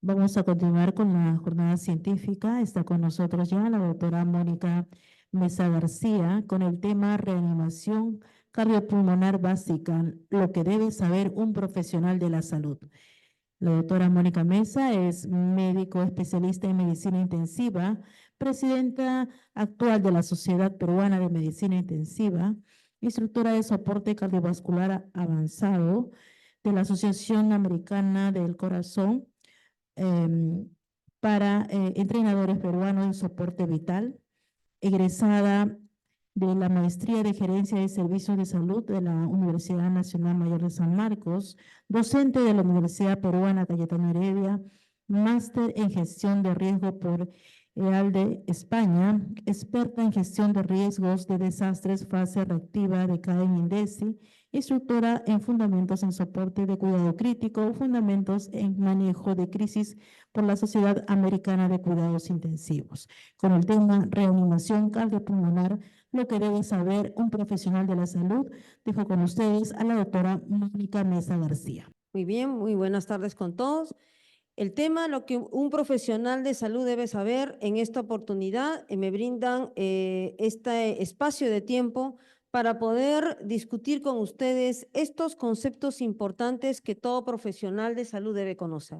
Vamos a continuar con la jornada científica. Está con nosotros ya la doctora Mónica Mesa García con el tema reanimación cardiopulmonar básica, lo que debe saber un profesional de la salud. La doctora Mónica Mesa es médico especialista en medicina intensiva, presidenta actual de la Sociedad Peruana de Medicina Intensiva, instructora de soporte cardiovascular avanzado de la Asociación Americana del Corazón, para entrenadores peruanos en soporte vital, egresada de la Maestría de Gerencia de Servicios de Salud de la Universidad Nacional Mayor de San Marcos, docente de la Universidad Peruana Cayetano Heredia, máster en Gestión de Riesgo por EALDE España, experta en Gestión de Riesgos de Desastres, fase reactiva de CADEN INDECI, instructora en Fundamentos en Soporte de Cuidado Crítico, Fundamentos en Manejo de Crisis por la Sociedad Americana de Cuidados Intensivos, con el tema reanimación cardiopulmonar, lo que debe saber un profesional de la salud. Dejo con ustedes a la doctora Mónica Mesa García. Muy bien, muy buenas tardes con todos. El tema, lo que un profesional de salud debe saber en esta oportunidad, me brindan este espacio de tiempo para poder discutir con ustedes estos conceptos importantes que todo profesional de salud debe conocer.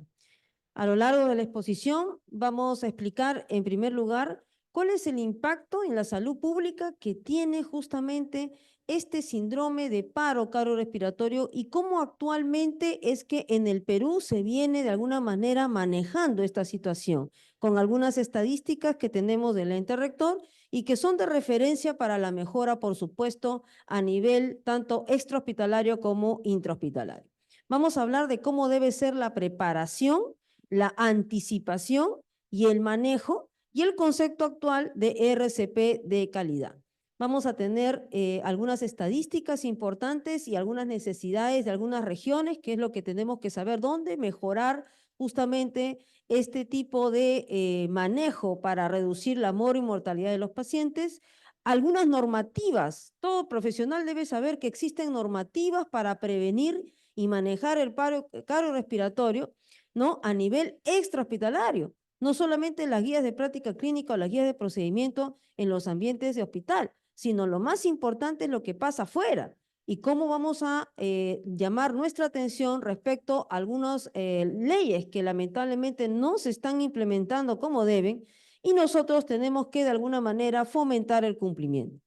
A lo largo de la exposición vamos a explicar, en primer lugar, cuál es el impacto en la salud pública que tiene justamente este síndrome de paro cardiorrespiratorio y cómo actualmente es que en el Perú se viene de alguna manera manejando esta situación, con algunas estadísticas que tenemos del ente rector y que son de referencia para la mejora, por supuesto, a nivel tanto extrahospitalario como intrahospitalario. Vamos a hablar de cómo debe ser la preparación, la anticipación y el manejo y el concepto actual de RCP de calidad. Vamos a tener algunas estadísticas importantes y algunas necesidades de algunas regiones, que es lo que tenemos que saber dónde mejorar justamente este tipo de manejo para reducir la mortalidad de los pacientes. Algunas normativas, todo profesional debe saber que existen normativas para prevenir y manejar el paro cardiorrespiratorio, ¿no? A nivel extrahospitalario, no solamente las guías de práctica clínica o las guías de procedimiento en los ambientes de hospital, sino lo más importante es lo que pasa afuera y cómo vamos a llamar nuestra atención respecto a algunas leyes que lamentablemente no se están implementando como deben y nosotros tenemos que de alguna manera fomentar el cumplimiento.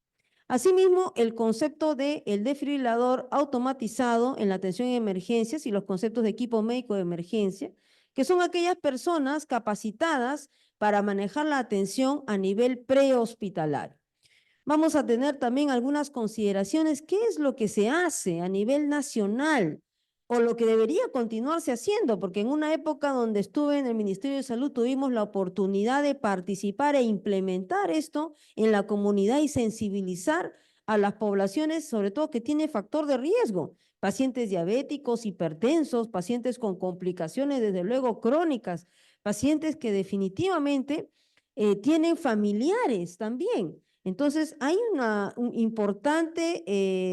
Asimismo, el concepto del desfibrilador automatizado en la atención en emergencias y los conceptos de equipo médico de emergencia, que son aquellas personas capacitadas para manejar la atención a nivel prehospitalario. Vamos a tener también algunas consideraciones, qué es lo que se hace a nivel nacional o lo que debería continuarse haciendo, porque en una época donde estuve en el Ministerio de Salud tuvimos la oportunidad de participar e implementar esto en la comunidad y sensibilizar a las poblaciones, sobre todo que tiene factor de riesgo, pacientes diabéticos, hipertensos, pacientes con complicaciones desde luego crónicas, pacientes que definitivamente tienen familiares también. Entonces, hay una importante,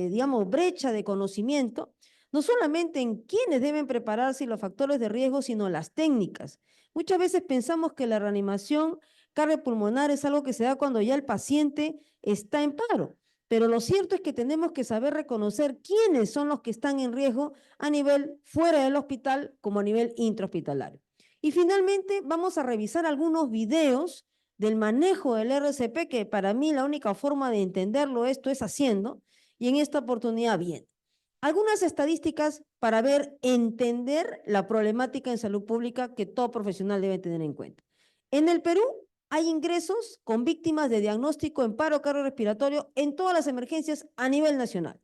digamos, brecha de conocimiento, no solamente en quiénes deben prepararse y los factores de riesgo, sino las técnicas. Muchas veces pensamos que la reanimación cardiopulmonar es algo que se da cuando ya el paciente está en paro, pero lo cierto es que tenemos que saber reconocer quiénes son los que están en riesgo a nivel fuera del hospital como a nivel intrahospitalario. Y finalmente vamos a revisar algunos videos del manejo del RCP, que para mí la única forma de entenderlo esto es haciendo, y en esta oportunidad bien. Algunas estadísticas para entender la problemática en salud pública que todo profesional debe tener en cuenta. En el Perú hay ingresos con víctimas de diagnóstico en paro cardiorrespiratorio en todas las emergencias a nivel nacional.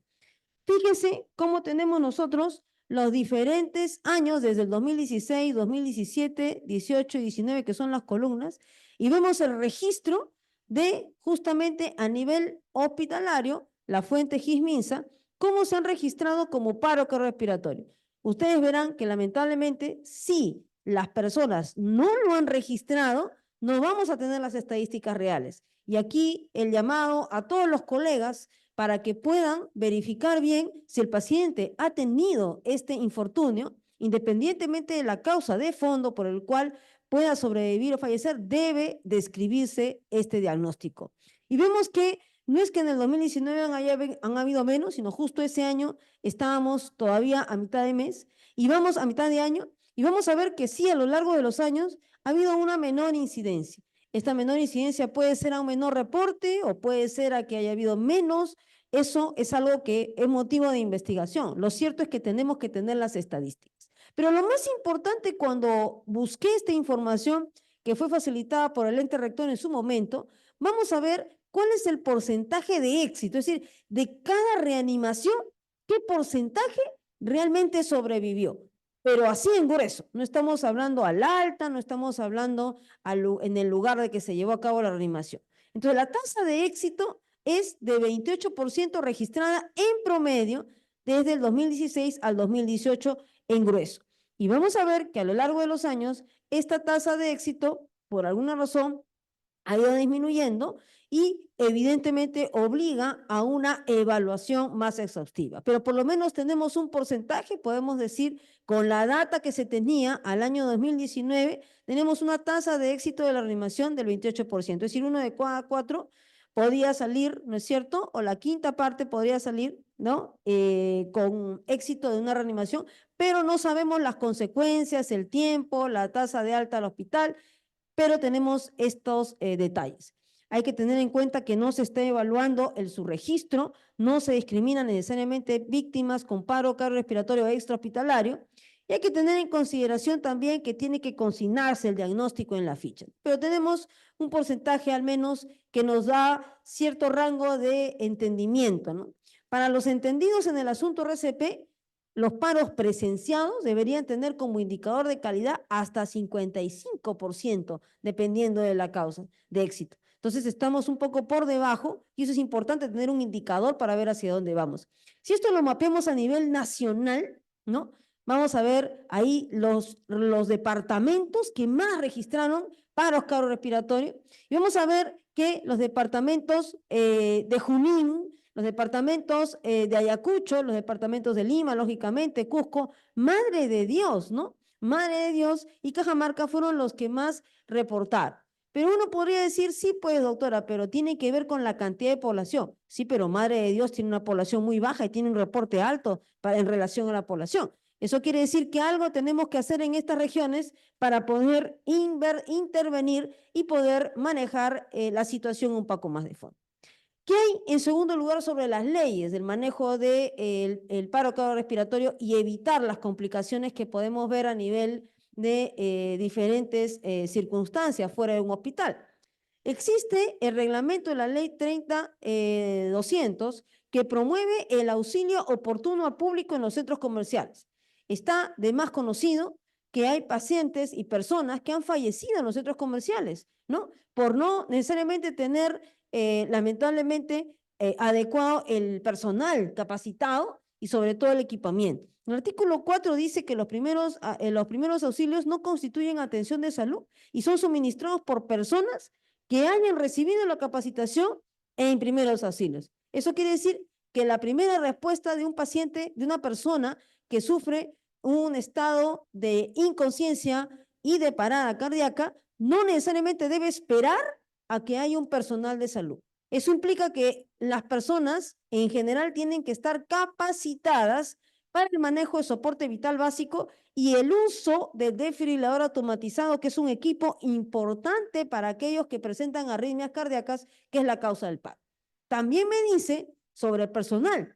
Fíjense cómo tenemos nosotros los diferentes años desde el 2016, 2017, 18 y 19, que son las columnas, y vemos el registro de justamente a nivel hospitalario, la fuente GIS-MINSA, cómo se han registrado como paro cardiorrespiratorio. Ustedes verán que lamentablemente si las personas no lo han registrado, no vamos a tener las estadísticas reales. Y aquí el llamado a todos los colegas para que puedan verificar bien si el paciente ha tenido este infortunio independientemente de la causa de fondo por el cual pueda sobrevivir o fallecer, debe describirse este diagnóstico. Y vemos que no es que en el 2019 han habido menos, sino justo ese año estábamos todavía a mitad de mes y vamos a mitad de año y vamos a ver que sí, a lo largo de los años ha habido una menor incidencia. Esta menor incidencia puede ser a un menor reporte o puede ser a que haya habido menos. Eso es algo que es motivo de investigación. Lo cierto es que tenemos que tener las estadísticas. Pero lo más importante cuando busqué esta información que fue facilitada por el ente rector en su momento, vamos a ver cuál es el porcentaje de éxito, es decir, de cada reanimación, qué porcentaje realmente sobrevivió. Pero así en grueso, no estamos hablando al alta, no estamos hablando en el lugar de que se llevó a cabo la reanimación. Entonces, la tasa de éxito es de 28% registrada en promedio desde el 2016 al 2018 en grueso. Y vamos a ver que a lo largo de los años, esta tasa de éxito, por alguna razón, ha ido disminuyendo y evidentemente obliga a una evaluación más exhaustiva. Pero por lo menos tenemos un porcentaje, podemos decir, con la data que se tenía al año 2019, tenemos una tasa de éxito de la reanimación del 28%, es decir, 1 de cada 4 podía salir, ¿no es cierto? O la quinta parte podría salir, ¿no? Con éxito de una reanimación, pero no sabemos las consecuencias, el tiempo, la tasa de alta al hospital, pero tenemos estos detalles. Hay que tener en cuenta que no se está evaluando el subregistro, no se discrimina necesariamente víctimas con paro cardiorrespiratorio extrahospitalario, y hay que tener en consideración también que tiene que consignarse el diagnóstico en la ficha. Pero tenemos un porcentaje al menos que nos da cierto rango de entendimiento, ¿no? Para los entendidos en el asunto RCP, los paros presenciados deberían tener como indicador de calidad hasta 55%, dependiendo de la causa de éxito. Entonces estamos un poco por debajo y eso es importante tener un indicador para ver hacia dónde vamos. Si esto lo mapeamos a nivel nacional, ¿no? Vamos a ver ahí los departamentos que más registraron paros cardiorrespiratorios y vamos a ver que los departamentos de Junín, los departamentos de Ayacucho, los departamentos de Lima, lógicamente, Cusco, Madre de Dios, ¿no? Madre de Dios y Cajamarca fueron los que más reportaron. Pero uno podría decir, sí, pues, doctora, pero tiene que ver con la cantidad de población. Sí, pero Madre de Dios tiene una población muy baja y tiene un reporte alto en relación a la población. Eso quiere decir que algo tenemos que hacer en estas regiones para poder intervenir y poder manejar la situación un poco más de fondo. ¿Qué hay en segundo lugar sobre las leyes del manejo del paro cardiorrespiratorio y evitar las complicaciones que podemos ver a nivel de diferentes circunstancias fuera de un hospital? Existe el reglamento de la ley 30.200 que promueve el auxilio oportuno al público en los centros comerciales. Está de más conocido que hay pacientes y personas que han fallecido en los centros comerciales, ¿no? Por no necesariamente tener lamentablemente, adecuado el personal capacitado y sobre todo el equipamiento. El artículo 4 dice que los primeros auxilios no constituyen atención de salud y son suministrados por personas que hayan recibido la capacitación en primeros auxilios. Eso quiere decir que la primera respuesta de un paciente, de una persona que sufre un estado de inconsciencia y de parada cardíaca, no necesariamente debe esperar a que haya un personal de salud. Eso implica que las personas en general tienen que estar capacitadas para el manejo de soporte vital básico y el uso del desfibrilador automatizado, que es un equipo importante para aquellos que presentan arritmias cardíacas, que es la causa del paro. También me dice sobre el personal,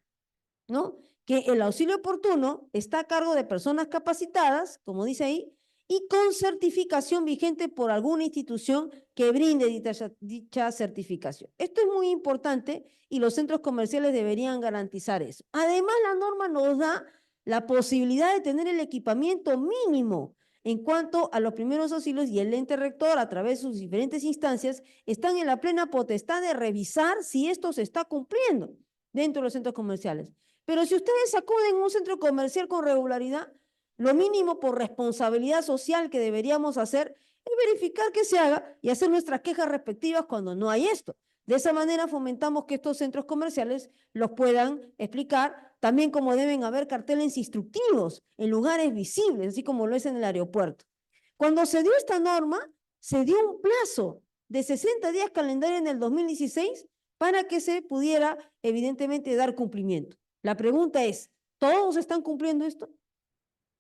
¿no? Que el auxilio oportuno está a cargo de personas capacitadas, como dice ahí, y con certificación vigente por alguna institución que brinde dicha certificación. Esto es muy importante y los centros comerciales deberían garantizar eso. Además, la norma nos da la posibilidad de tener el equipamiento mínimo en cuanto a los primeros auxilios y el ente rector, a través de sus diferentes instancias, están en la plena potestad de revisar si esto se está cumpliendo dentro de los centros comerciales. Pero si ustedes acuden a un centro comercial con regularidad, lo mínimo por responsabilidad social que deberíamos hacer es verificar que se haga y hacer nuestras quejas respectivas cuando no hay esto. De esa manera fomentamos que estos centros comerciales los puedan explicar también como deben haber carteles instructivos en lugares visibles, así como lo es en el aeropuerto. Cuando se dio esta norma, se dio un plazo de 60 días calendario en el 2016 para que se pudiera, evidentemente, dar cumplimiento. La pregunta es, ¿todos están cumpliendo esto?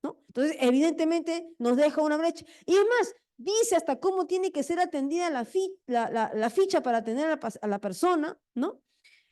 ¿No? Entonces, evidentemente, nos deja una brecha. Y además, dice hasta cómo tiene que ser atendida la ficha para atender a la persona, ¿no?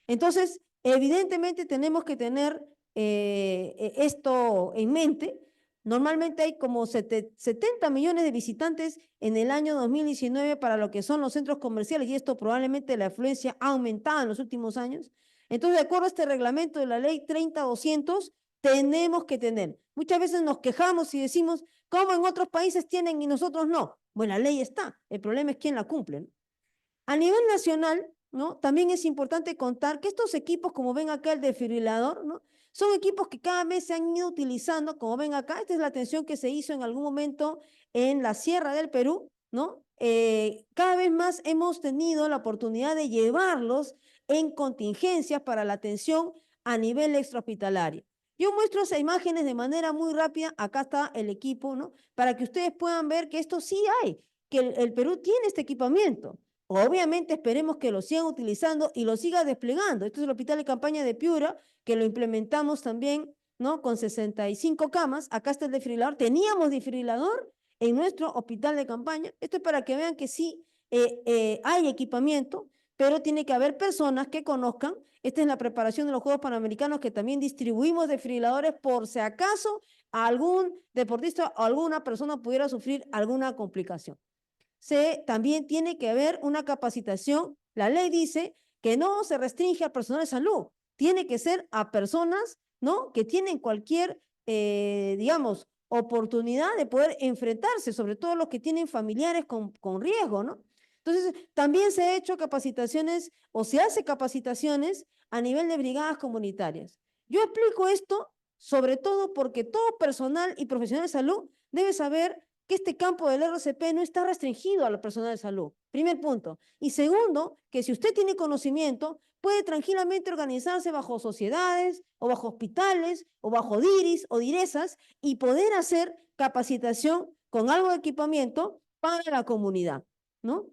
Entonces, evidentemente, tenemos que tener esto en mente. Normalmente hay como 70 millones de visitantes en el año 2019 para lo que son los centros comerciales, y esto probablemente la afluencia ha aumentado en los últimos años. Entonces, de acuerdo a este reglamento de la ley 30.200, tenemos que tener. Muchas veces nos quejamos y decimos, ¿cómo en otros países tienen y nosotros no? Bueno, la ley está, el problema es quién la cumple, ¿no? A nivel nacional, ¿no? También es importante contar que estos equipos, como ven acá el desfibrilador, ¿no? Son equipos que cada vez se han ido utilizando, como ven acá, esta es la atención que se hizo en algún momento en la Sierra del Perú, ¿no? Cada vez más hemos tenido la oportunidad de llevarlos en contingencias para la atención a nivel extrahospitalario. Yo muestro esas imágenes de manera muy rápida, acá está el equipo, ¿no? Para que ustedes puedan ver que esto sí hay, que el Perú tiene este equipamiento. Obviamente esperemos que lo sigan utilizando y lo siga desplegando. Este es el hospital de campaña de Piura, que lo implementamos también, ¿no? Con 65 camas. Acá está el desfibrilador. Teníamos desfibrilador en nuestro hospital de campaña. Esto es para que vean que sí hay equipamiento, pero tiene que haber personas que conozcan. Esta es la preparación de los Juegos Panamericanos, que también distribuimos desfibriladores por si acaso algún deportista o alguna persona pudiera sufrir alguna complicación. También tiene que haber una capacitación. La ley dice que no se restringe al personal de salud, tiene que ser a personas, ¿no? Que tienen cualquier, digamos, oportunidad de poder enfrentarse, sobre todo los que tienen familiares con riesgo, ¿no? Entonces, también se ha hecho capacitaciones o se hace capacitaciones a nivel de brigadas comunitarias. Yo explico esto sobre todo porque todo personal y profesional de salud debe saber que este campo del RCP no está restringido a la personal de salud. Primer punto. Y segundo, que si usted tiene conocimiento, puede tranquilamente organizarse bajo sociedades o bajo hospitales o bajo DIRIS o DIRESAS y poder hacer capacitación con algo de equipamiento para la comunidad, ¿no?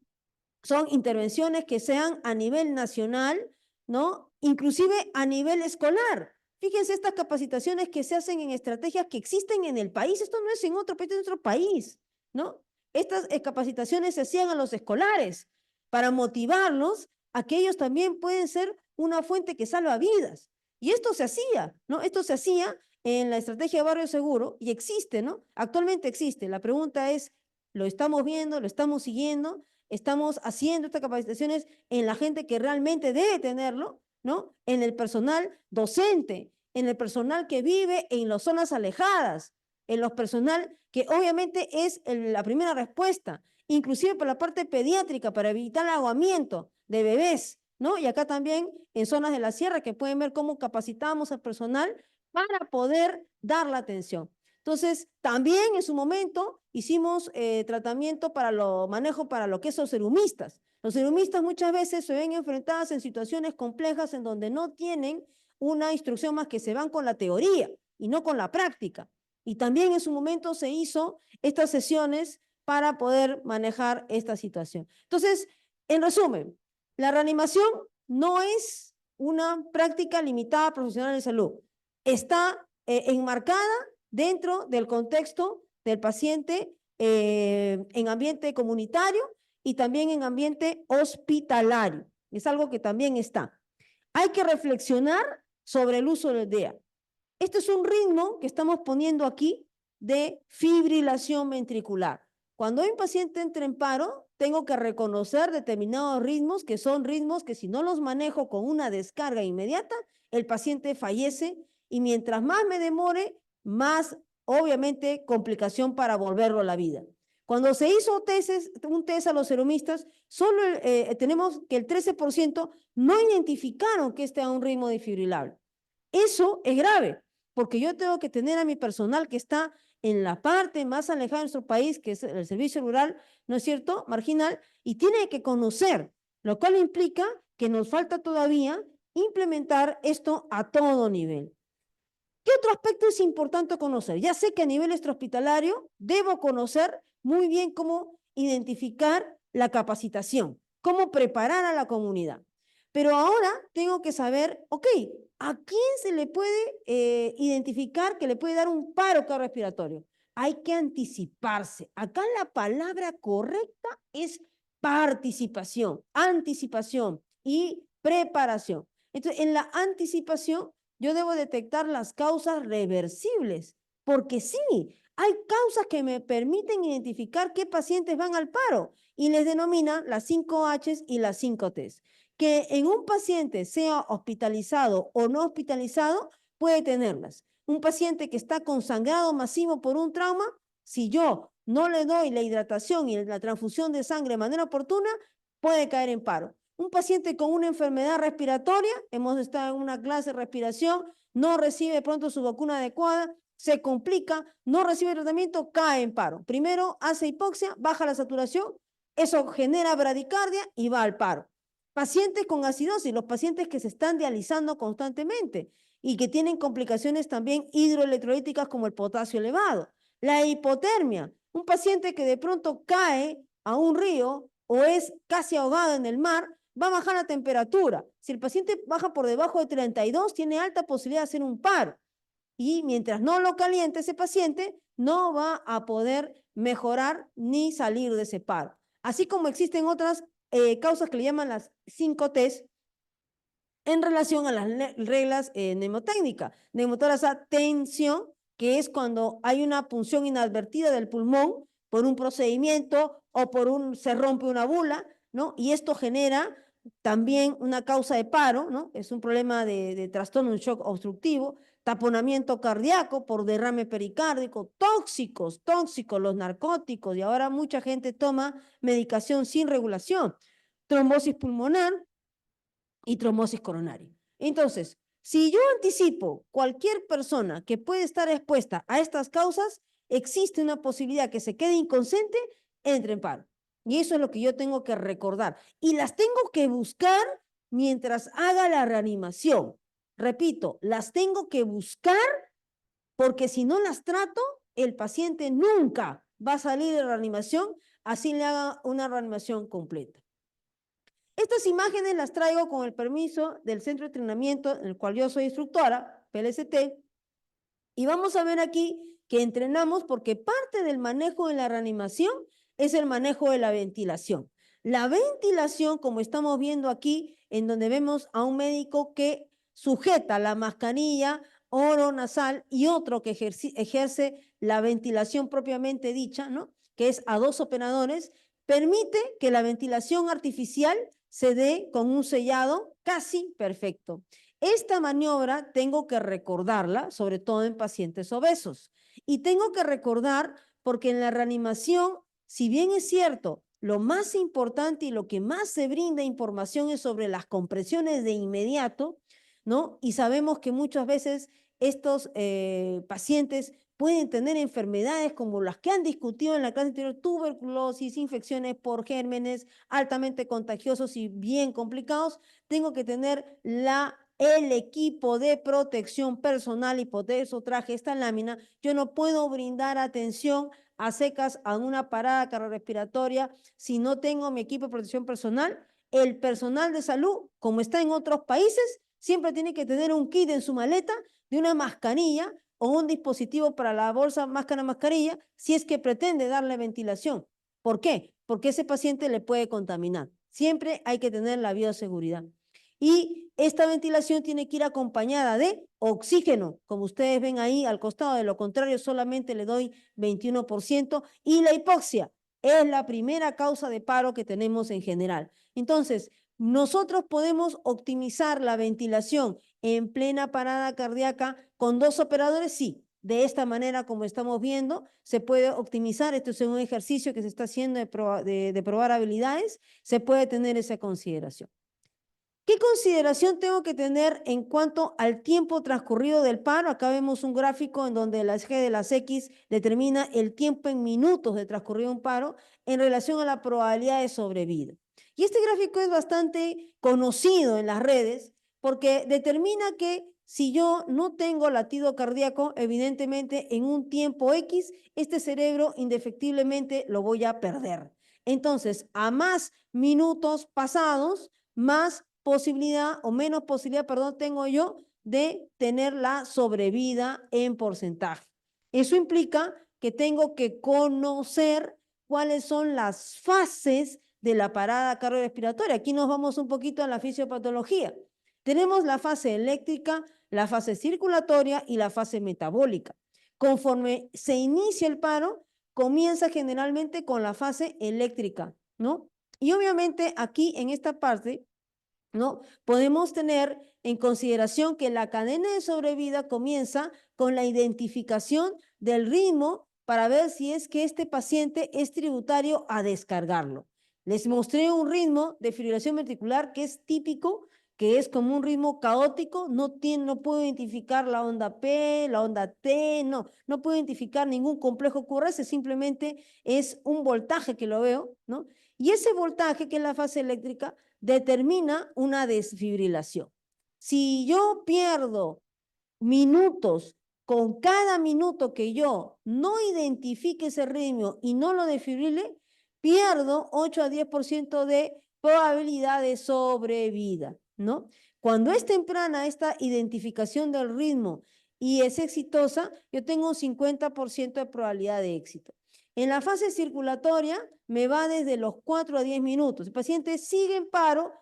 Son intervenciones que sean a nivel nacional, ¿no? Inclusive a nivel escolar. Fíjense estas capacitaciones que se hacen en estrategias que existen en el país. Esto no es en otro país, es en otro país, ¿no? Estas capacitaciones se hacían a los escolares para motivarlos a que ellos también pueden ser una fuente que salva vidas. Y esto se hacía, ¿no? Esto se hacía en la estrategia de Barrio Seguro y existe, ¿no? Actualmente existe. La pregunta es, ¿lo estamos viendo? ¿Lo estamos siguiendo? ¿Estamos haciendo estas capacitaciones en la gente que realmente debe tenerlo? ¿No? En el personal docente, en el personal que vive en las zonas alejadas, en los personal que obviamente es la primera respuesta, inclusive para la parte pediátrica, para evitar el aguamiento de bebés, ¿no? Y acá también en zonas de la sierra que pueden ver cómo capacitamos al personal para poder dar la atención. Entonces, también en su momento hicimos tratamiento para manejo para lo que es los serumistas. Los serumistas muchas veces se ven enfrentados en situaciones complejas en donde no tienen una instrucción más que se van con la teoría y no con la práctica. Y también en su momento se hizo estas sesiones para poder manejar esta situación. Entonces, en resumen, la reanimación no es una práctica limitada a profesionales de salud. Está enmarcada dentro del contexto del paciente en ambiente comunitario y también en ambiente hospitalario. Es algo que también está. Hay que reflexionar sobre el uso del DEA. Este es un ritmo que estamos poniendo aquí de fibrilación ventricular. Cuando hay un paciente entra en paro, tengo que reconocer determinados ritmos que son ritmos que si no los manejo con una descarga inmediata, el paciente fallece y mientras más me demore, más obviamente complicación para volverlo a la vida. Cuando se hizo un test a los serumistas, solo tenemos que el 13% no identificaron que este era un ritmo desfibrilable. Eso es grave, porque yo tengo que tener a mi personal que está en la parte más alejada de nuestro país, que es el servicio rural, ¿no es cierto?, marginal, y tiene que conocer, lo cual implica que nos falta todavía implementar esto a todo nivel. ¿Qué otro aspecto es importante conocer? Ya sé que a nivel extrahospitalario debo conocer muy bien cómo identificar la capacitación, cómo preparar a la comunidad. Pero ahora tengo que saber, ok, ¿a quién se le puede identificar que le puede dar un paro cardiorrespiratorio? Hay que anticiparse. Acá la palabra correcta es participación, anticipación y preparación. Entonces, en la anticipación, yo debo detectar las causas reversibles, porque sí, hay causas que me permiten identificar qué pacientes van al paro y les denomina las 5 Hs y las 5 Ts. Que en un paciente sea hospitalizado o no hospitalizado, puede tenerlas. Un paciente que está con sangrado masivo por un trauma, si yo no le doy la hidratación y la transfusión de sangre de manera oportuna, puede caer en paro. Un paciente con una enfermedad respiratoria, hemos estado en una clase de respiración, no recibe pronto su vacuna adecuada, se complica, no recibe tratamiento, cae en paro. Primero hace hipoxia, baja la saturación, eso genera bradicardia y va al paro. Pacientes con acidosis, los pacientes que se están dializando constantemente y que tienen complicaciones también hidroelectrolíticas como el potasio elevado. La hipotermia, un paciente que de pronto cae a un río o es casi ahogado en el mar, va a bajar la temperatura. Si el paciente baja por debajo de 32, tiene alta posibilidad de hacer un paro. Y mientras no lo caliente ese paciente, no va a poder mejorar ni salir de ese paro. Así como existen otras causas que le llaman las 5 Ts en relación a las reglas neumotécnicas. Neumotórax tensión, que es cuando hay una punción inadvertida del pulmón por un procedimiento o se rompe una bula, ¿no? Y esto genera también una causa de paro, ¿no? Es un problema de trastorno, un shock obstructivo, taponamiento cardíaco por derrame pericárdico, tóxicos, los narcóticos, y ahora mucha gente toma medicación sin regulación, trombosis pulmonar y trombosis coronaria. Entonces, si yo anticipo cualquier persona que puede estar expuesta a estas causas, existe una posibilidad que se quede inconsciente, entre en paro. Y eso es lo que yo tengo que recordar. Y las tengo que buscar mientras haga la reanimación. Repito, las tengo que buscar porque si no las trato, el paciente nunca va a salir de reanimación, así le haga una reanimación completa. Estas imágenes las traigo con el permiso del centro de entrenamiento en el cual yo soy instructora, PLST, y vamos a ver aquí que entrenamos porque parte del manejo de la reanimación es el manejo de la ventilación. La ventilación, como estamos viendo aquí, en donde vemos a un médico que sujeta la mascarilla oronasal y otro que ejerce la ventilación propiamente dicha, ¿no? Que es a 2 operadores, permite que la ventilación artificial se dé con un sellado casi perfecto. Esta maniobra tengo que recordarla, sobre todo en pacientes obesos. Y tengo que recordar porque en la reanimación, si bien es cierto, lo más importante y lo que más se brinda información es sobre las compresiones de inmediato, ¿no? Y sabemos que muchas veces estos pacientes pueden tener enfermedades como las que han discutido en la clase anterior, tuberculosis, infecciones por gérmenes altamente contagiosos y bien complicados. Tengo que tener el equipo de protección personal y por eso traje esta lámina. Yo no puedo brindar atención a secas a una parada cardiorrespiratoria si no tengo mi equipo de protección personal. El personal de salud, como está en otros países, siempre tiene que tener un kit en su maleta de una mascarilla o un dispositivo para la bolsa máscara-mascarilla si es que pretende darle ventilación. ¿Por qué? Porque ese paciente le puede contaminar. Siempre hay que tener la bioseguridad. Y esta ventilación tiene que ir acompañada de oxígeno, como ustedes ven ahí al costado, de lo contrario solamente le doy 21%, y la hipoxia es la primera causa de paro que tenemos en general. Entonces, nosotros podemos optimizar la ventilación en plena parada cardíaca con 2 operadores, sí. De esta manera, como estamos viendo, se puede optimizar. Esto es un ejercicio que se está haciendo de probar habilidades. Se puede tener esa consideración. ¿Qué consideración tengo que tener en cuanto al tiempo transcurrido del paro? Acá vemos un gráfico en donde la G de las X determina el tiempo en minutos de transcurrido un paro en relación a la probabilidad de sobrevida. Y este gráfico es bastante conocido en las redes porque determina que si yo no tengo latido cardíaco, evidentemente en un tiempo X, este cerebro indefectiblemente lo voy a perder. Entonces, a más minutos pasados, más posibilidad o menos posibilidad, perdón, tengo yo de tener la sobrevida en porcentaje. Eso implica que tengo que conocer cuáles son las fases de la parada cardiorrespiratoria. Aquí nos vamos un poquito a la fisiopatología. Tenemos la fase eléctrica, la fase circulatoria y la fase metabólica. Conforme se inicia el paro, comienza generalmente con la fase eléctrica, ¿no? Y obviamente aquí en esta parte, ¿no? Podemos tener en consideración que la cadena de sobrevida comienza con la identificación del ritmo para ver si es que este paciente es tributario a descargarlo. Les mostré un ritmo de fibrilación ventricular que es típico, que es como un ritmo caótico, no puedo identificar la onda P, la onda T, no puedo identificar ningún complejo QRS, simplemente es un voltaje que lo veo, ¿no? Y ese voltaje, que es la fase eléctrica, determina una desfibrilación. Si yo pierdo minutos, con cada minuto que yo no identifique ese ritmo y no lo desfibrile, pierdo 8 a 10% de probabilidad de sobrevida, ¿no? Cuando es temprana esta identificación del ritmo y es exitosa, yo tengo un 50% de probabilidad de éxito. En la fase circulatoria me va desde los 4 a 10 minutos. El paciente sigue en paro,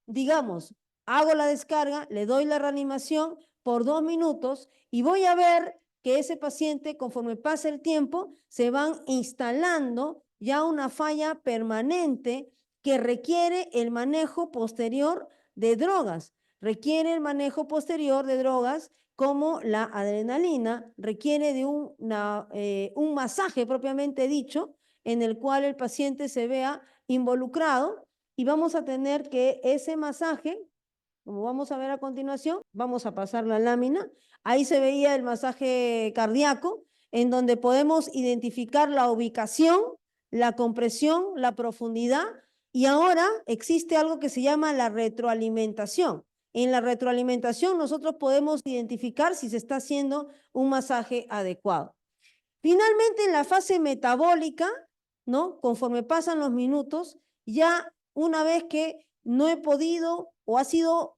digamos, hago la descarga, le doy la reanimación por 2 minutos y voy a ver que ese paciente, conforme pasa el tiempo, se van instalando ya una falla permanente que requiere el manejo posterior de drogas. Requiere el manejo posterior de drogas como la adrenalina, requiere de un masaje propiamente dicho, en el cual el paciente se vea involucrado y vamos a tener que ese masaje, como vamos a ver a continuación, vamos a pasar la lámina, ahí se veía el masaje cardíaco, en donde podemos identificar la ubicación, la compresión, la profundidad, y ahora existe algo que se llama la retroalimentación. En la retroalimentación nosotros podemos identificar si se está haciendo un masaje adecuado. Finalmente, en la fase metabólica, ¿no? Conforme pasan los minutos, ya una vez que no he podido o ha sido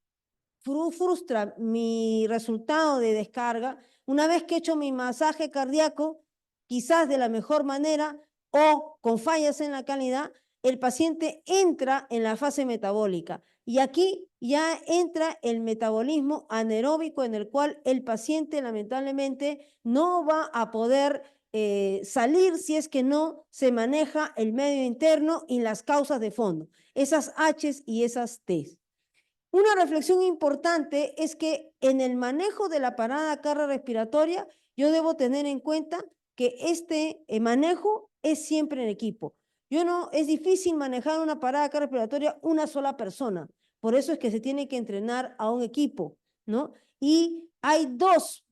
frustra mi resultado de descarga, una vez que he hecho mi masaje cardíaco, quizás de la mejor manera o con fallas en la calidad, el paciente entra en la fase metabólica. Y aquí ya entra el metabolismo anaeróbico en el cual el paciente lamentablemente no va a poder salir si es que no se maneja el medio interno y las causas de fondo, esas H's y esas T's. Una reflexión importante es que en el manejo de la parada cardiorrespiratoria yo debo tener en cuenta que este manejo es siempre en equipo. Es difícil manejar una parada cardiorrespiratoria una sola persona. Por eso es que se tiene que entrenar a un equipo, ¿no? Y hay dos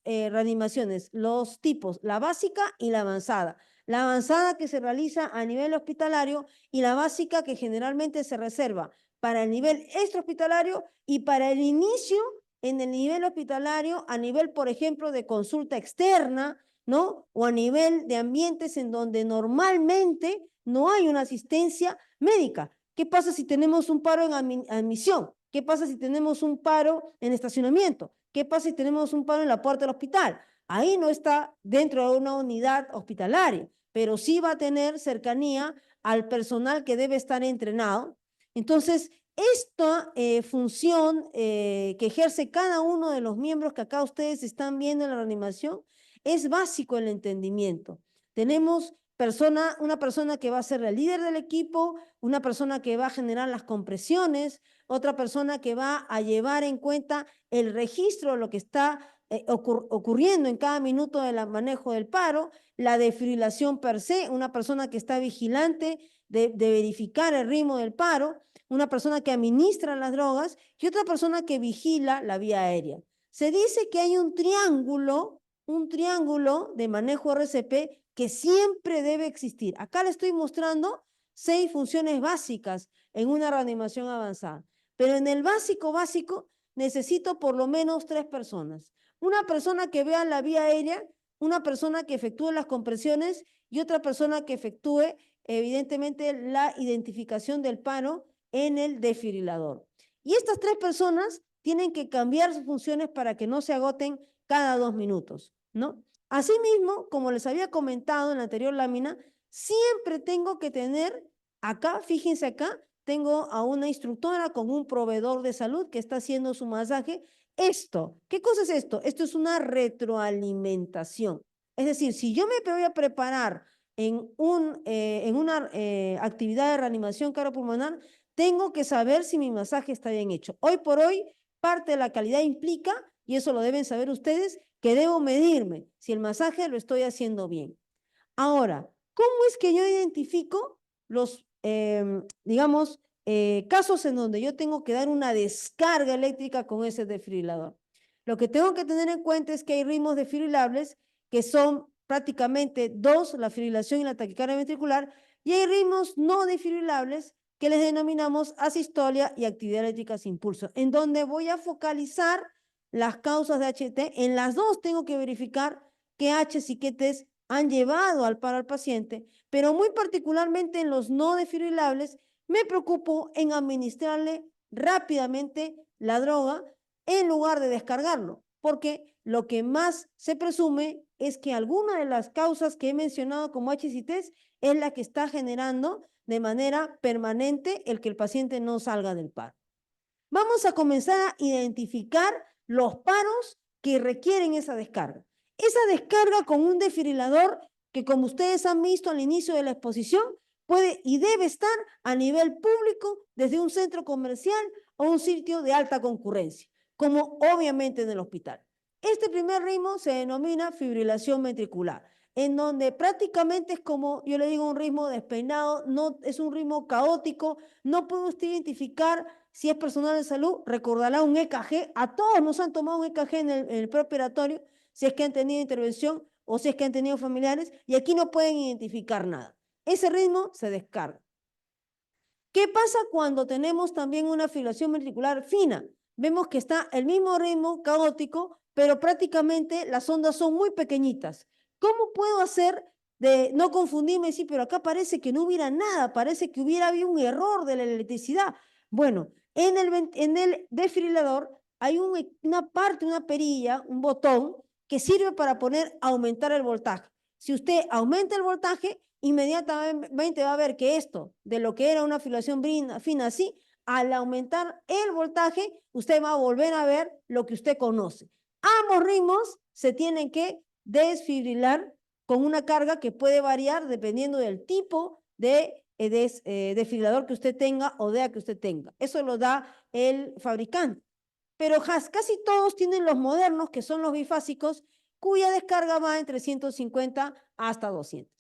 reanimaciones, los tipos, la básica y la avanzada. La avanzada que se realiza a nivel hospitalario y la básica que generalmente se reserva para el nivel extrahospitalario y para el inicio en el nivel hospitalario, a nivel, por ejemplo, de consulta externa, ¿no? O a nivel de ambientes en donde normalmente no hay una asistencia médica. ¿Qué pasa si tenemos un paro en admisión? ¿Qué pasa si tenemos un paro en estacionamiento? ¿Qué pasa si tenemos un paro en la puerta del hospital? Ahí no está dentro de una unidad hospitalaria, pero sí va a tener cercanía al personal que debe estar entrenado. Entonces, esta función que ejerce cada uno de los miembros que acá ustedes están viendo en la reanimación es básico el entendimiento. Tenemos una persona que va a ser el líder del equipo, una persona que va a generar las compresiones, otra persona que va a llevar en cuenta el registro de lo que está ocurriendo en cada minuto del manejo del paro, la desfibrilación per se, una persona que está vigilante de verificar el ritmo del paro, una persona que administra las drogas y otra persona que vigila la vía aérea. Se dice que hay un triángulo de manejo RCP que siempre debe existir. Acá le estoy mostrando 6 funciones básicas en una reanimación avanzada. Pero en el básico, necesito por lo menos 3 personas. Una persona que vea la vía aérea, una persona que efectúe las compresiones y otra persona que efectúe, evidentemente, la identificación del paro en el desfibrilador. Y estas 3 personas tienen que cambiar sus funciones para que no se agoten cada 2 minutos, ¿no? Asimismo, como les había comentado en la anterior lámina, siempre tengo que tener acá, fíjense acá, tengo a una instructora con un proveedor de salud que está haciendo su masaje. Esto, ¿qué cosa es esto? Esto es una retroalimentación. Es decir, si yo me voy a preparar en una actividad de reanimación cardiopulmonar, tengo que saber si mi masaje está bien hecho. Hoy por hoy, parte de la calidad implica, y eso lo deben saber ustedes, que debo medirme si el masaje lo estoy haciendo bien. Ahora, ¿cómo es que yo identifico los, digamos, casos en donde yo tengo que dar una descarga eléctrica con ese desfibrilador? Lo que tengo que tener en cuenta es que hay ritmos desfibrilables que son prácticamente 2, la fibrilación y la taquicardia ventricular, y hay ritmos no desfibrilables que les denominamos asistolia y actividad eléctrica sin pulso, en donde voy a focalizar las causas de HT. En las dos tengo que verificar qué H's y qué T's han llevado al paro al paciente, pero muy particularmente en los no desfibrilables, me preocupo en administrarle rápidamente la droga en lugar de descargarlo, porque lo que más se presume es que alguna de las causas que he mencionado como H's y T's es la que está generando de manera permanente el que el paciente no salga del paro. Vamos a comenzar a identificar los paros que requieren esa descarga. Esa descarga con un desfibrilador que, como ustedes han visto al inicio de la exposición, puede y debe estar a nivel público desde un centro comercial o un sitio de alta concurrencia, como obviamente en el hospital. Este primer ritmo se denomina fibrilación ventricular, en donde prácticamente es como, yo le digo, un ritmo despeinado, no es un ritmo caótico, no puede usted identificar si es personal de salud, recordará un EKG, a todos nos han tomado un EKG en el preoperatorio, si es que han tenido intervención o si es que han tenido familiares, y aquí no pueden identificar nada. Ese ritmo se descarga. ¿Qué pasa cuando tenemos también una fibrilación ventricular fina? Vemos que está el mismo ritmo caótico, pero prácticamente las ondas son muy pequeñitas. ¿Cómo puedo hacer de no confundirme y decir, pero acá parece que no hubiera nada, parece que hubiera habido un error de la electricidad? Bueno, en el desfibrilador hay una parte, una perilla, un botón que sirve para aumentar el voltaje. Si usted aumenta el voltaje, inmediatamente va a ver que esto, de lo que era una fibrilación fina así, al aumentar el voltaje, usted va a volver a ver lo que usted conoce. Ambos ritmos se tienen que desfibrilar con una carga que puede variar dependiendo del tipo de desfibrilador que usted tenga o DEA que usted tenga. Eso lo da el fabricante. Pero casi todos tienen los modernos, que son los bifásicos, cuya descarga va entre 150 hasta 200.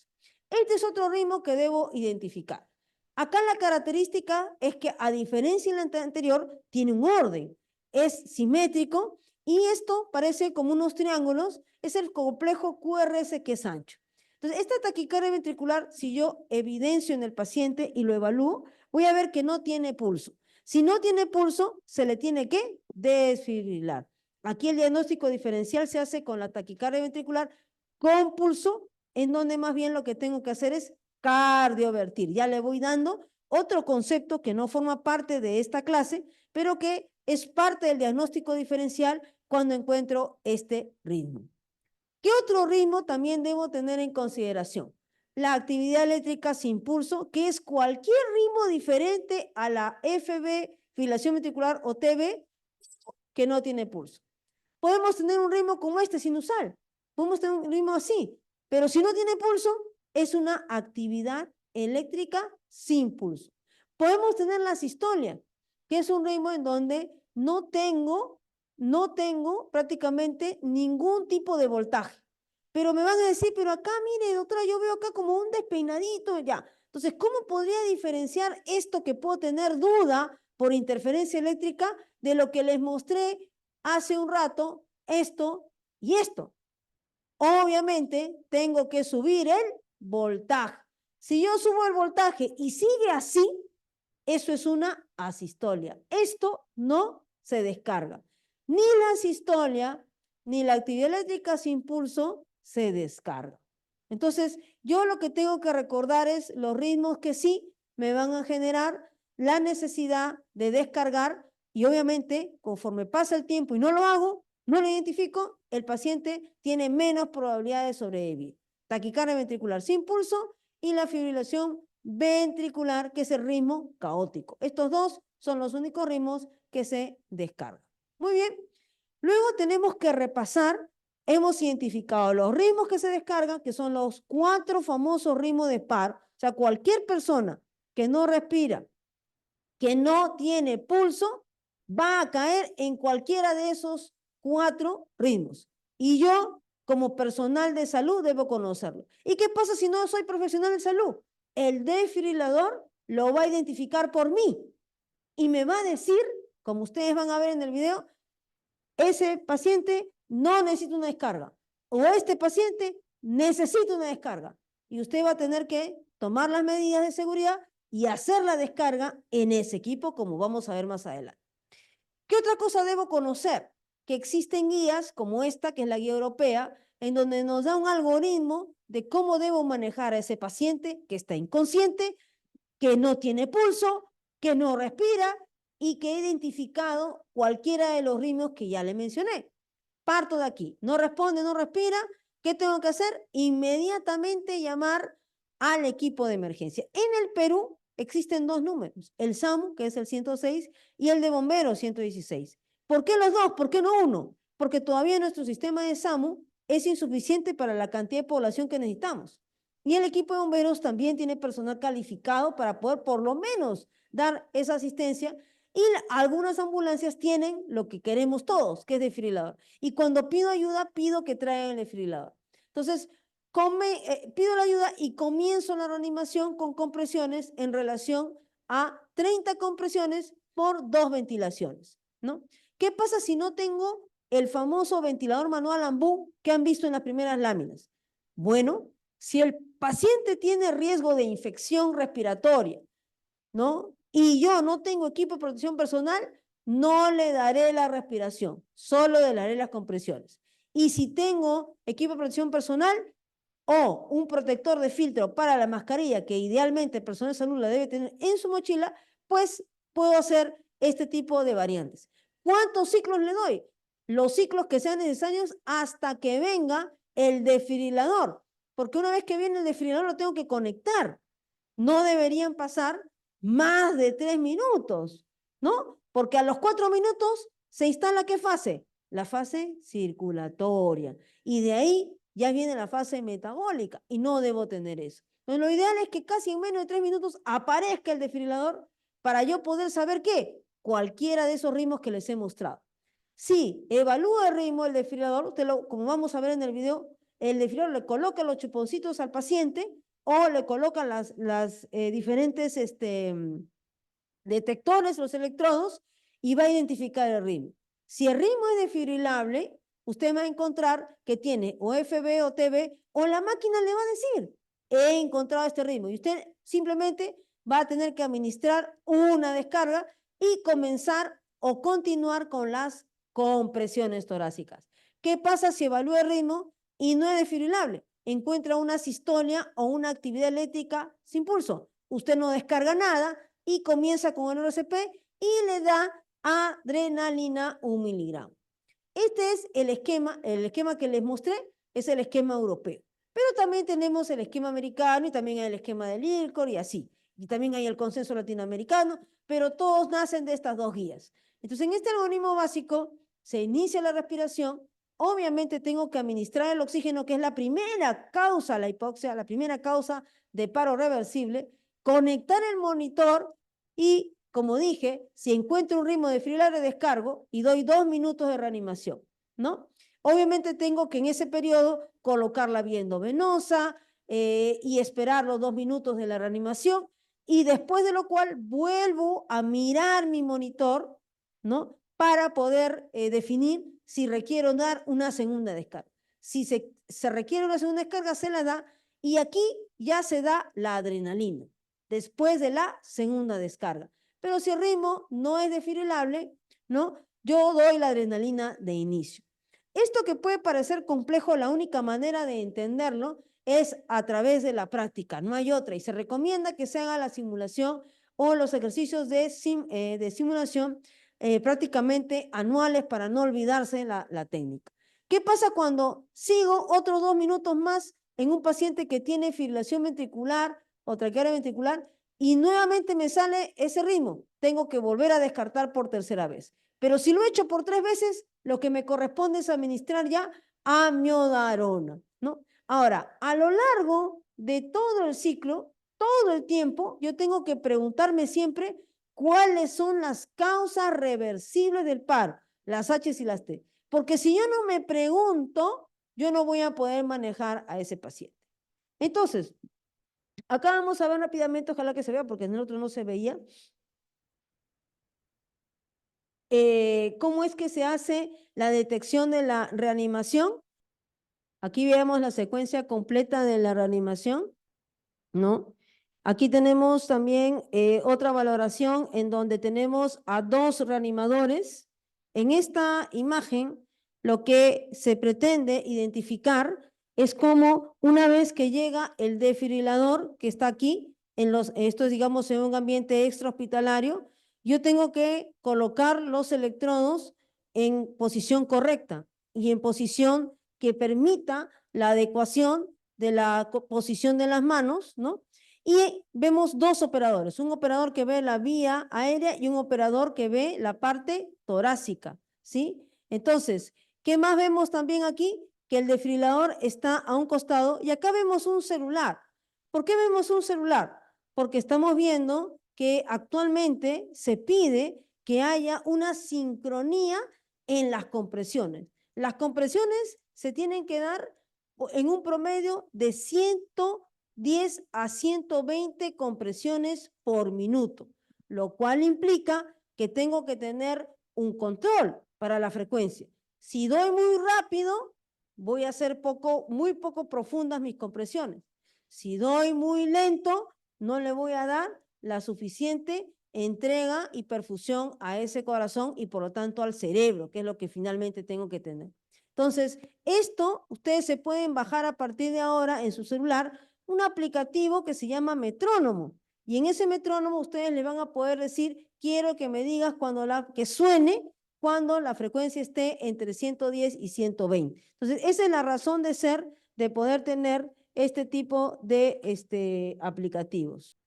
Este es otro ritmo que debo identificar. Acá la característica es que, a diferencia de la anterior, tiene un orden, es simétrico y esto parece como unos triángulos, es el complejo QRS que es ancho. Entonces, esta taquicardia ventricular, si yo evidencio en el paciente y lo evalúo, voy a ver que no tiene pulso. Si no tiene pulso, se le tiene que desfibrilar. Aquí el diagnóstico diferencial se hace con la taquicardia ventricular con pulso, en donde más bien lo que tengo que hacer es cardiovertir. Ya le voy dando otro concepto que no forma parte de esta clase, pero que es parte del diagnóstico diferencial cuando encuentro este ritmo. ¿Qué otro ritmo también debo tener en consideración? La actividad eléctrica sin pulso, que es cualquier ritmo diferente a la FB, fibrilación ventricular o TB, que no tiene pulso. Podemos tener un ritmo como este sinusal, podemos tener un ritmo así, pero si no tiene pulso, es una actividad eléctrica sin pulso. Podemos tener la sistolia, que es un ritmo en donde no tengo prácticamente ningún tipo de voltaje. Pero me van a decir, pero acá, mire, doctora, yo veo acá como un despeinadito, ya. Entonces, ¿cómo podría diferenciar esto que puedo tener duda por interferencia eléctrica de lo que les mostré hace un rato, esto y esto? Obviamente, tengo que subir el voltaje. Si yo subo el voltaje y sigue así, eso es una asistolia. Esto no se descarga. Ni la sistolia, ni la actividad eléctrica sin pulso se descarga. Entonces, yo lo que tengo que recordar es los ritmos que sí me van a generar la necesidad de descargar y obviamente, conforme pasa el tiempo y no lo hago, no lo identifico, el paciente tiene menos probabilidad de sobrevivir. Taquicardia ventricular sin pulso y la fibrilación ventricular, que es el ritmo caótico. Estos dos son los únicos ritmos que se descargan. Muy bien. Luego tenemos que repasar, hemos identificado los ritmos que se descargan, que son los 4 famosos ritmos de par. O sea, cualquier persona que no respira, que no tiene pulso, va a caer en cualquiera de esos 4 ritmos. Y yo, como personal de salud, debo conocerlo. ¿Y qué pasa si no soy profesional de salud? El desfibrilador lo va a identificar por mí y me va a decir, como ustedes van a ver en el video, ese paciente no necesita una descarga o este paciente necesita una descarga. Y usted va a tener que tomar las medidas de seguridad y hacer la descarga en ese equipo, como vamos a ver más adelante. ¿Qué otra cosa debo conocer? Que existen guías como esta, que es la guía europea, en donde nos da un algoritmo de cómo debo manejar a ese paciente que está inconsciente, que no tiene pulso, que no respira y que he identificado cualquiera de los ritmos que ya le mencioné. Parto de aquí, no responde, no respira, ¿qué tengo que hacer? Inmediatamente llamar al equipo de emergencia. En el Perú existen 2 números, el SAMU, que es el 106, y el de bomberos, 116. ¿Por qué los 2? ¿Por qué no uno? Porque todavía nuestro sistema de SAMU es insuficiente para la cantidad de población que necesitamos. Y el equipo de bomberos también tiene personal calificado para poder por lo menos dar esa asistencia. Y algunas ambulancias tienen lo que queremos todos, que es desfibrilador. Y cuando pido ayuda, pido que traigan el desfibrilador. Entonces, pido la ayuda y comienzo la reanimación con compresiones en relación a 30 compresiones por 2 ventilaciones, ¿no? ¿Qué pasa si no tengo el famoso ventilador manual AMBU que han visto en las primeras láminas? Bueno, si el paciente tiene riesgo de infección respiratoria, ¿no? Y yo no tengo equipo de protección personal, no le daré la respiración, solo le daré las compresiones. Y si tengo equipo de protección personal o un protector de filtro para la mascarilla, que idealmente el personal de salud la debe tener en su mochila, pues puedo hacer este tipo de variantes. ¿Cuántos ciclos le doy? Los ciclos que sean necesarios hasta que venga el desfibrilador, porque una vez que viene el desfibrilador lo tengo que conectar. No deberían pasar más de 3 minutos, ¿no? Porque a los 4 minutos se instala ¿qué fase? La fase circulatoria. Y de ahí ya viene la fase metabólica y no debo tener eso. Entonces, lo ideal es que casi en menos de 3 minutos aparezca el desfibrilador para yo poder saber qué, cualquiera de esos ritmos que les he mostrado. Si evalúa el ritmo del desfibrilador, como vamos a ver en el video, el desfibrilador le coloca los chuponcitos al paciente o le colocan las diferentes detectores, los electrodos, y va a identificar el ritmo. Si el ritmo es desfibrilable, usted va a encontrar que tiene o FB o TB, o la máquina le va a decir, he encontrado este ritmo, y usted simplemente va a tener que administrar una descarga y comenzar o continuar con las compresiones torácicas. ¿Qué pasa si evalúa el ritmo y no es desfibrilable? Encuentra una sistolia o una actividad eléctrica sin pulso. Usted no descarga nada y comienza con el RCP y le da adrenalina 1 miligramo. Este es el esquema que les mostré, es el esquema europeo. Pero también tenemos el esquema americano y también hay el esquema del IRCOR y así. Y también hay el consenso latinoamericano, pero todos nacen de estas 2 guías. Entonces, en este algoritmo básico se inicia la respiración. Obviamente tengo que administrar el oxígeno, que es la primera causa, la hipoxia, la primera causa de paro reversible, conectar el monitor y, como dije, si encuentro un ritmo desfibrilador, descargo y doy 2 minutos de reanimación, ¿no? Obviamente tengo que en ese periodo colocar la vía endovenosa y esperar los 2 minutos de la reanimación y después de lo cual vuelvo a mirar mi monitor, ¿no? Para poder definir si requiero dar una segunda descarga. Si se requiere una segunda descarga, se la da y aquí ya se da la adrenalina después de la segunda descarga. Pero si el ritmo no es desfibrilable, ¿no? yo doy la adrenalina de inicio. Esto que puede parecer complejo, la única manera de entenderlo es a través de la práctica, no hay otra. Y se recomienda que se haga la simulación o los ejercicios de simulación prácticamente anuales para no olvidarse la técnica. ¿Qué pasa cuando sigo otros 2 minutos más en un paciente que tiene fibrilación ventricular o traqueotomía ventricular y nuevamente me sale ese ritmo? Tengo que volver a descartar por tercera vez. Pero si lo he hecho por 3 veces, lo que me corresponde es administrar ya amiodarona, ¿no? Ahora, a lo largo de todo el ciclo, todo el tiempo, yo tengo que preguntarme siempre cuáles son las causas reversibles del paro, las H y las T. Porque si yo no me pregunto, yo no voy a poder manejar a ese paciente. Entonces, acá vamos a ver rápidamente, ojalá que se vea, porque en el otro no se veía. ¿Cómo es que se hace la detección de la reanimación? Aquí vemos la secuencia completa de la reanimación, ¿no? Aquí tenemos también otra valoración en donde tenemos a 2 reanimadores. En esta imagen, lo que se pretende identificar es cómo una vez que llega el desfibrilador que está aquí, esto es, digamos, en un ambiente extrahospitalario, yo tengo que colocar los electrodos en posición correcta y en posición que permita la adecuación de la posición de las manos, ¿no? Y vemos 2 operadores, un operador que ve la vía aérea y un operador que ve la parte torácica, ¿sí? Entonces, ¿qué más vemos también aquí? Que el desfibrilador está a un costado y acá vemos un celular. ¿Por qué vemos un celular? Porque estamos viendo que actualmente se pide que haya una sincronía en las compresiones. Las compresiones se tienen que dar en un promedio de 110 a 120 compresiones por minuto, lo cual implica que tengo que tener un control para la frecuencia. Si doy muy rápido, voy a hacer muy poco profundas mis compresiones. Si doy muy lento, no le voy a dar la suficiente entrega y perfusión a ese corazón y por lo tanto al cerebro, que es lo que finalmente tengo que tener. Entonces, esto ustedes se pueden bajar a partir de ahora en su celular un aplicativo que se llama metrónomo. Y en ese metrónomo ustedes le van a poder decir, quiero que me digas que suene cuando la frecuencia esté entre 110 y 120. Entonces, esa es la razón de ser de poder tener este tipo de aplicativos.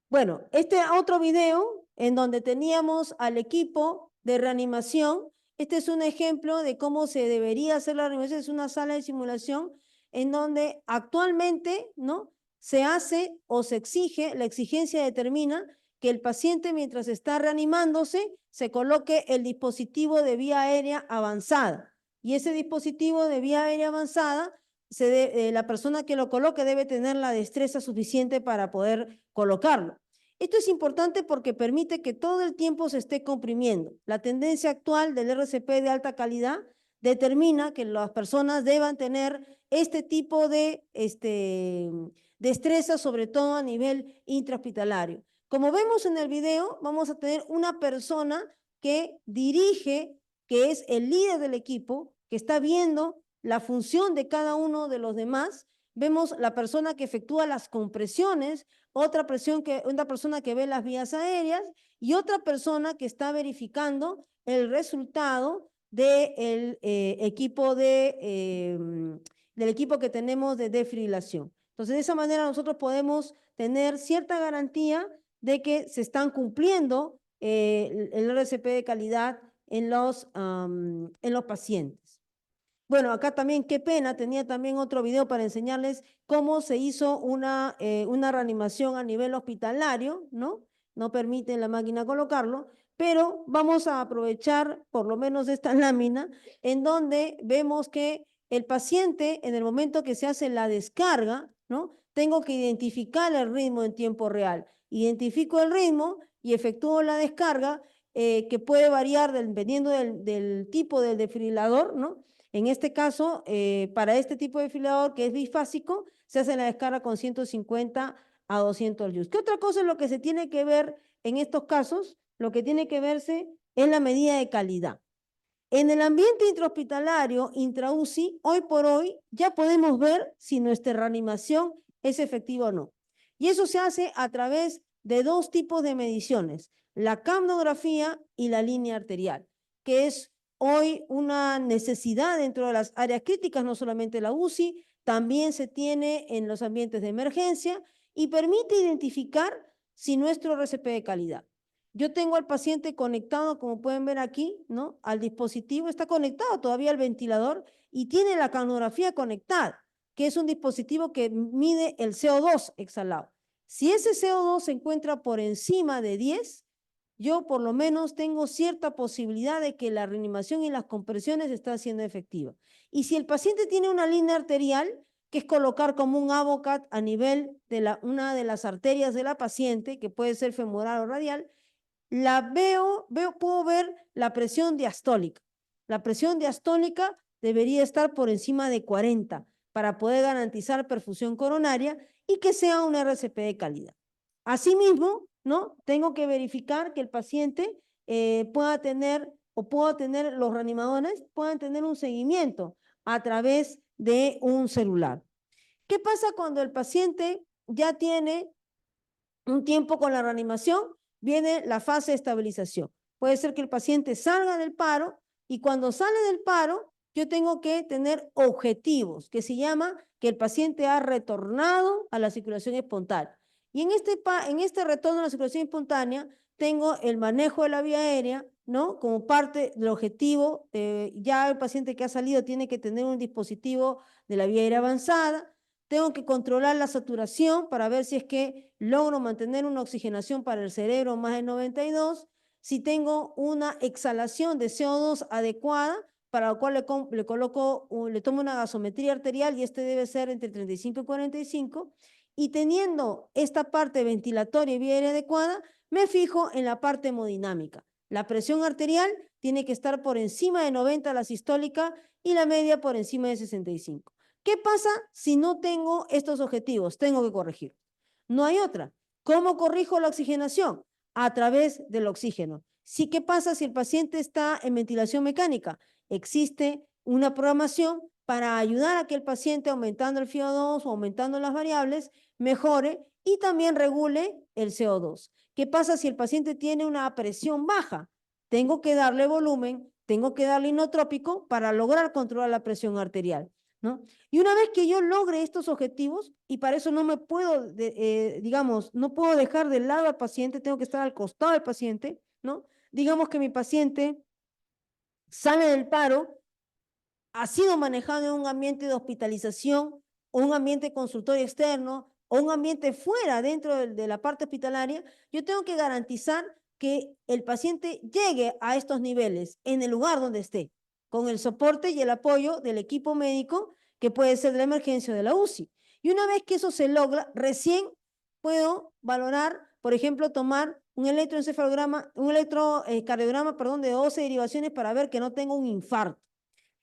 Bueno, este otro video en donde teníamos al equipo de reanimación. Este es un ejemplo de cómo se debería hacer la reanimación. Es una sala de simulación en donde actualmente, ¿no?, se hace o se exige, la exigencia determina que el paciente mientras está reanimándose se coloque el dispositivo de vía aérea avanzada. Y ese dispositivo de vía aérea avanzada, la persona que lo coloque debe tener la destreza suficiente para poder colocarlo. Esto es importante porque permite que todo el tiempo se esté comprimiendo. La tendencia actual del RCP de alta calidad determina que las personas deban tener este tipo de destreza, sobre todo a nivel intrahospitalario. Como vemos en el video, vamos a tener una persona que dirige, que es el líder del equipo, que está viendo la función de cada uno de los demás. Vemos la persona que efectúa las compresiones, una persona que ve las vías aéreas y otra persona que está verificando el resultado del equipo del equipo que tenemos de desfibrilación. Entonces, de esa manera nosotros podemos tener cierta garantía de que se están cumpliendo el RCP de calidad en los pacientes. Bueno, acá también, qué pena, tenía también otro video para enseñarles cómo se hizo una reanimación a nivel hospitalario, ¿no? No permite la máquina colocarlo, pero vamos a aprovechar por lo menos esta lámina en donde vemos que el paciente, en el momento que se hace la descarga, ¿no?, tengo que identificar el ritmo en tiempo real. Identifico el ritmo y efectúo la descarga que puede variar dependiendo del tipo del desfibrilador, ¿no? En este caso, para este tipo de desfibrilador que es bifásico, se hace la descarga con 150 a 200 joules. ¿Qué otra cosa es lo que se tiene que ver en estos casos? Lo que tiene que verse es la medida de calidad. En el ambiente intrahospitalario, intra-UCI, hoy por hoy ya podemos ver si nuestra reanimación es efectiva o no. Y eso se hace a través de dos tipos de mediciones, la capnografía y la línea arterial, que es hoy una necesidad dentro de las áreas críticas, no solamente la UCI, también se tiene en los ambientes de emergencia y permite identificar si nuestro RCP de calidad. Yo tengo al paciente conectado, como pueden ver aquí, ¿no? Al dispositivo, está conectado todavía al ventilador y tiene la capnografía conectada, que es un dispositivo que mide el CO2 exhalado. Si ese CO2 se encuentra por encima de 10, yo por lo menos tengo cierta posibilidad de que la reanimación y las compresiones están siendo efectivas. Y si el paciente tiene una línea arterial, que es colocar como un Avocat a nivel de una de las arterias de la paciente, que puede ser femoral o radial, puedo ver la presión diastólica. La presión diastólica debería estar por encima de 40 para poder garantizar perfusión coronaria y que sea un RCP de calidad. Asimismo, ¿no? Tengo que verificar que el paciente pueda tener los reanimadores puedan tener un seguimiento a través de un celular. ¿Qué pasa cuando el paciente ya tiene un tiempo con la reanimación? Viene la fase de estabilización. Puede ser que el paciente salga del paro y cuando sale del paro, yo tengo que tener objetivos, que se llama que el paciente ha retornado a la circulación espontánea. Y en este retorno a la circulación espontánea, tengo el manejo de la vía aérea, ¿no? Como parte del objetivo, ya el paciente que ha salido tiene que tener un dispositivo de la vía aérea avanzada. Tengo que controlar la saturación para ver si es que logro mantener una oxigenación para el cerebro más de 92, si tengo una exhalación de CO2 adecuada, para lo cual le tomo una gasometría arterial y este debe ser entre 35 y 45, y teniendo esta parte ventilatoria y vía aérea adecuada, me fijo en la parte hemodinámica. La presión arterial tiene que estar por encima de 90 la sistólica y la media por encima de 65. ¿Qué pasa si no tengo estos objetivos? Tengo que corregir. No hay otra. ¿Cómo corrijo la oxigenación? A través del oxígeno. Sí, ¿qué pasa si el paciente está en ventilación mecánica? Existe una programación para ayudar a que el paciente, aumentando el FiO2 o aumentando las variables, mejore y también regule el CO2. ¿Qué pasa si el paciente tiene una presión baja? Tengo que darle volumen, tengo que darle inotrópico para lograr controlar la presión arterial, ¿no? Y una vez que yo logre estos objetivos, y para eso no me puedo, digamos, no puedo dejar de lado al paciente, tengo que estar al costado del paciente, ¿no? Digamos que mi paciente sale del paro, ha sido manejado en un ambiente de hospitalización, o un ambiente de consultorio externo, o un ambiente fuera, dentro de la parte hospitalaria, yo tengo que garantizar que el paciente llegue a estos niveles en el lugar donde esté, con el soporte y el apoyo del equipo médico, que puede ser de la emergencia o de la UCI. Y una vez que eso se logra, recién puedo valorar, por ejemplo, tomar un electroencefalograma, un electrocardiograma, de 12 derivaciones para ver que no tengo un infarto.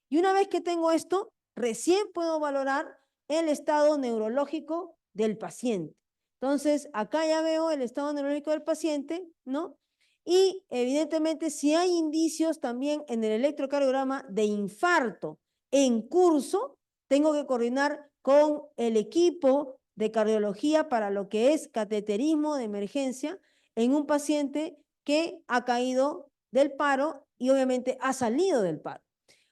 Y una vez que tengo esto, recién puedo valorar el estado neurológico del paciente. Entonces, acá ya veo el estado neurológico del paciente, ¿no? Y evidentemente, si hay indicios también en el electrocardiograma de infarto en curso, tengo que coordinar con el equipo de cardiología para lo que es cateterismo de emergencia en un paciente que ha caído del paro y obviamente ha salido del paro.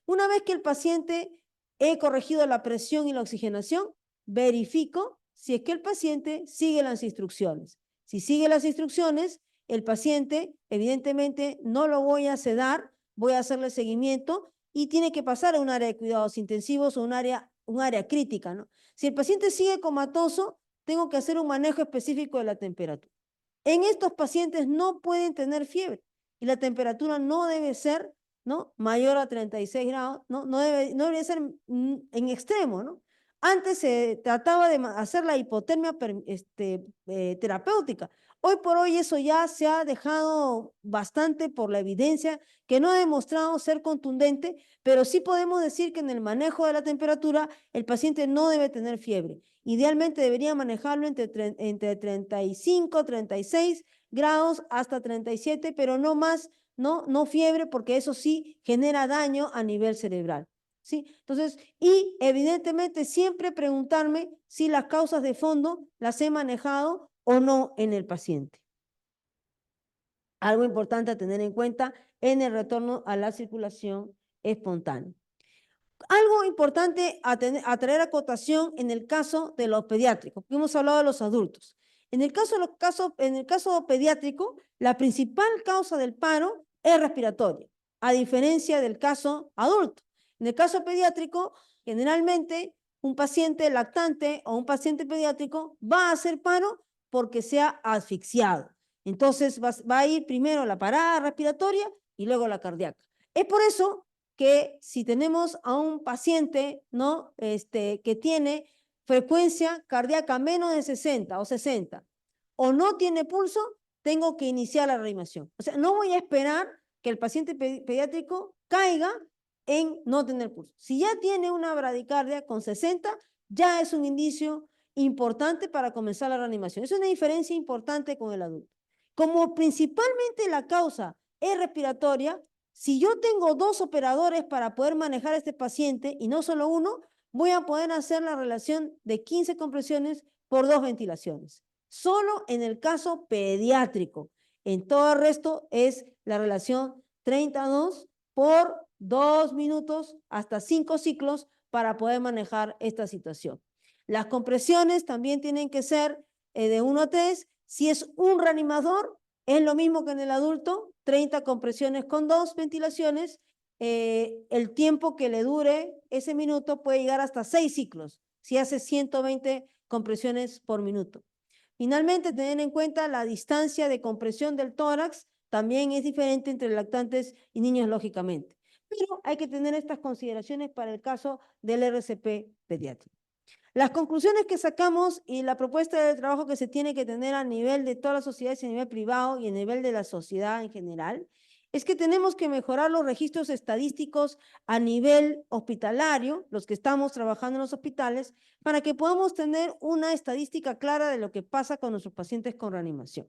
Una vez que el paciente he corregido la presión y la oxigenación, verifico si es que el paciente sigue las instrucciones. Si sigue las instrucciones, el paciente evidentemente no lo voy a sedar, voy a hacerle seguimiento y tiene que pasar a un área de cuidados intensivos o un área crítica, ¿no? Si el paciente sigue comatoso, tengo que hacer un manejo específico de la temperatura. En estos pacientes no pueden tener fiebre y la temperatura no debe ser, ¿no?, mayor a 36 grados, ¿no? No debería ser en extremo, ¿no? Antes se trataba de hacer la hipotermia terapéutica. Hoy por hoy eso ya se ha dejado bastante por la evidencia que no ha demostrado ser contundente, pero sí podemos decir que en el manejo de la temperatura el paciente no debe tener fiebre. Idealmente debería manejarlo entre 35, 36 grados hasta 37, pero no más, no fiebre, porque eso sí genera daño a nivel cerebral. ¿Sí? Entonces, y evidentemente siempre preguntarme si las causas de fondo las he manejado o no en el paciente. Algo importante a tener en cuenta en el retorno a la circulación espontánea. Algo importante a traer a cotación en el caso de los pediátricos, porque hemos hablado de los adultos. En el caso pediátrico, la principal causa del paro es respiratoria, a diferencia del caso adulto. En el caso pediátrico, generalmente un paciente lactante o un paciente pediátrico va a hacer paro porque se ha asfixiado. Entonces va a ir primero la parada respiratoria y luego la cardíaca. Es por eso que si tenemos a un paciente, ¿no? Que tiene frecuencia cardíaca menos de 60 o 60 o no tiene pulso, tengo que iniciar la reanimación. O sea, no voy a esperar que el paciente pediátrico caiga en no tener pulso. Si ya tiene una bradicardia con 60, ya es un indicio importante para comenzar la reanimación. Es una diferencia importante con el adulto. Como principalmente la causa es respiratoria, si yo tengo 2 operadores para poder manejar a este paciente y no solo uno, voy a poder hacer la relación de 15 compresiones por 2 ventilaciones. Solo en el caso pediátrico. En todo el resto es la relación 32 por 2 minutos hasta 5 ciclos para poder manejar esta situación. Las compresiones también tienen que ser de 1 a 3. Si es un reanimador, es lo mismo que en el adulto, 30 compresiones con 2 ventilaciones. El tiempo que le dure ese minuto puede llegar hasta 6 ciclos, si hace 120 compresiones por minuto. Finalmente, tener en cuenta la distancia de compresión del tórax, también es diferente entre lactantes y niños, lógicamente. Pero hay que tener estas consideraciones para el caso del RCP pediátrico. Las conclusiones que sacamos y la propuesta de trabajo que se tiene que tener a nivel de todas las sociedades, a nivel privado y a nivel de la sociedad en general, es que tenemos que mejorar los registros estadísticos a nivel hospitalario, los que estamos trabajando en los hospitales, para que podamos tener una estadística clara de lo que pasa con nuestros pacientes con reanimación.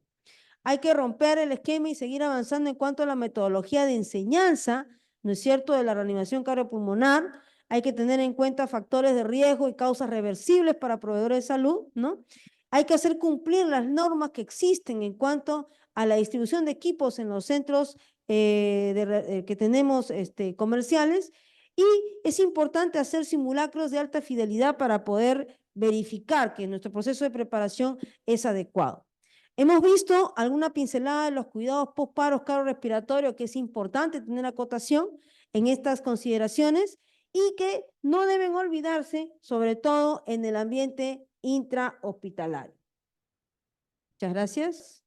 Hay que romper el esquema y seguir avanzando en cuanto a la metodología de enseñanza, ¿no es cierto?, de la reanimación cardiopulmonar. Hay que tener en cuenta factores de riesgo y causas reversibles para proveedores de salud, ¿no? Hay que hacer cumplir las normas que existen en cuanto a la distribución de equipos en los centros que tenemos comerciales, y es importante hacer simulacros de alta fidelidad para poder verificar que nuestro proceso de preparación es adecuado. Hemos visto alguna pincelada de los cuidados postparos cardiorrespiratorios, que es importante tener acotación en estas consideraciones y que no deben olvidarse, sobre todo en el ambiente intrahospitalario. Muchas gracias.